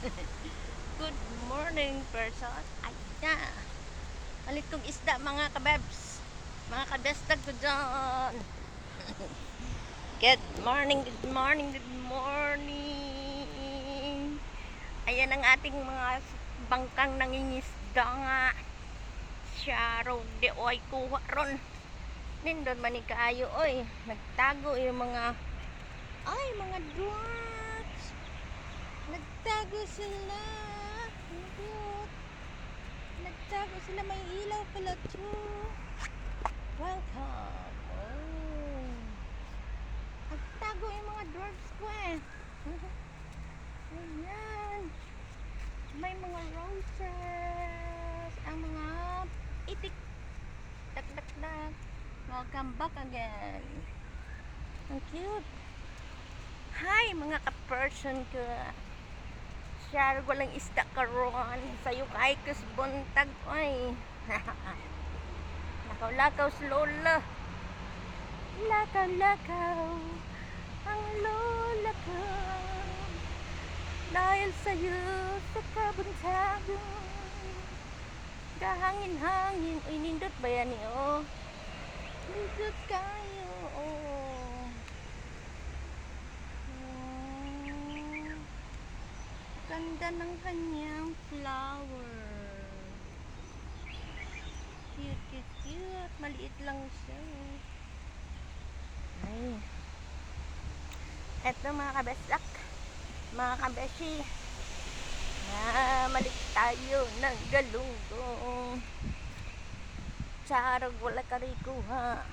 Good morning, person. Ay na. Palit kong isda, mga kabebs. Mga kabestag ko dyan. Good morning, good morning, good morning. Ayan ang ating mga bangkang nangingisda nga. Siya ron, di oy kuha ron. Nindon man ni kaayo, oy. Nagtago yung mga, ay, mga dwarfs. Nagtago sila. Cute. Nagtago sila. May ilaw pala to. Welcome. Oh. Nagtago yung mga dwarfs ko eh. Ayan. May mga roses. Ang mga itik. Tak. Welcome back again. Ang cute. Hi mga ka-person ko. Siya walang isda karon. Sayo kay kus buntag oy. Lakaw-lakaw si lola. Lakaw-lakaw ang lola ko. Dahil sa'yo sa kabuntagan. Gahangin-hangin. Uy, nindot ba yan eh, oh? Nindot kayo, oh. Ganda ng kanyang flower. Cute. Maliit lang siya. Ay. Eto mga kabesak. Mga kabeshi. Malik tayo ng galunggong. Charag wala karikuha.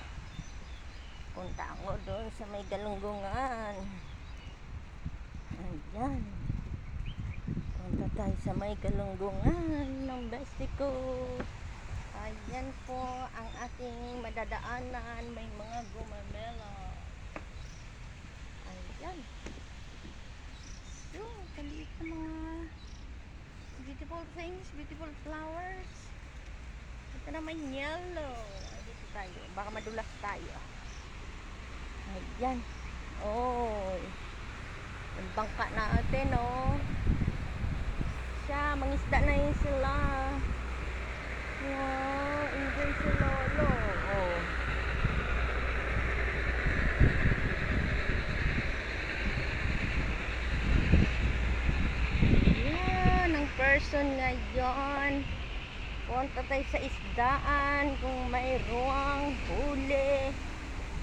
Punta ako doon sa may galunggungan. Ayan. Punta tayo sa may galunggungan ng bestie ko. Ayan po ang ating madadaanan. May mga gumamela. Ayan. So, kaliit na mga beautiful things, beautiful flowers. Ito naman yellow. Dito tayo. Baka madulas tayo. Ayan. Oh. Yung bangka natin, oh. Siya, mangisda na yun sila. Wow, enjoy si Lolo. Oh. Yan, ang person ngayon. Punta tayo sa isdaan kung mayroong huli.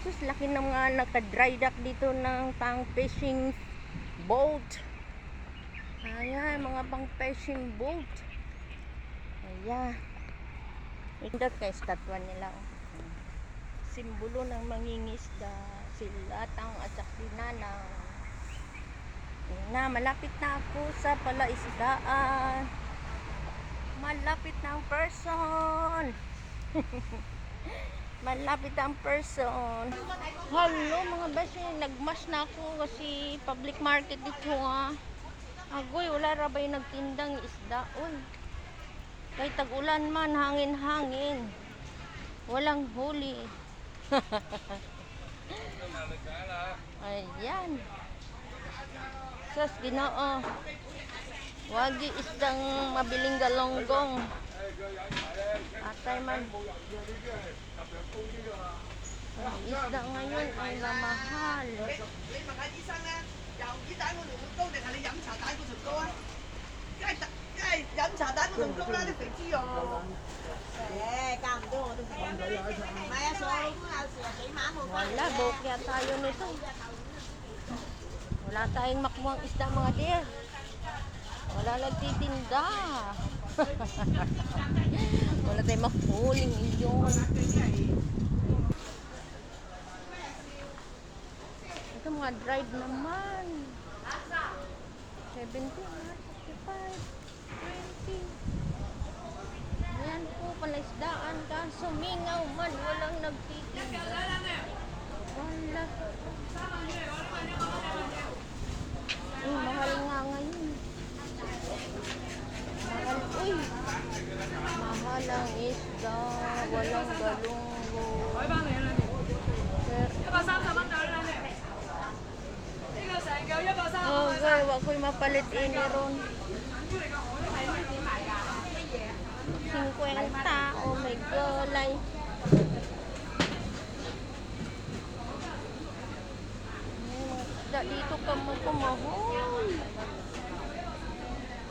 Sus, laki na mga naka-dry dock dito ng pang fishing boat. Ayan, mga pang fishing boat. Ayan. Indot kay statwa nila. Simbolo ng mangingisda. Sila tang at si Nanang. Ayan na, malapit na ako sa palaisdaan. Malapit na ang person. Malapit ang person. Hello mga beshi, nagmas na ako kasi public market dito ha. Agoy, wala ra ba yung nagtindang isda? Uy. Kay tag-ulan man, hangin-hangin. Walang huli. Ayan. Sus, Ginoo. Wagi isdang mabiling galonggong. Atay man. Ang isda ngayon ay mamahal. Wala, bokya tayo nito. Wala tayong makuha isda mga dear. Wala nagtitinda. Wala tayong makuling iyon. Ito mga dried naman. 70, 55, 20. Ayan po pala isdaan. Kaso mingaw man. Walang nagtitinda. Wala. Mahal nga ngayon. Mahal. Uy. Mahal ang isda. Walang galunggo. Okay, wa ko'y mapalit ini ron. 50, oh my golay. Dito ka mo kumahol.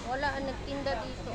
Wala ang nagtinda dito.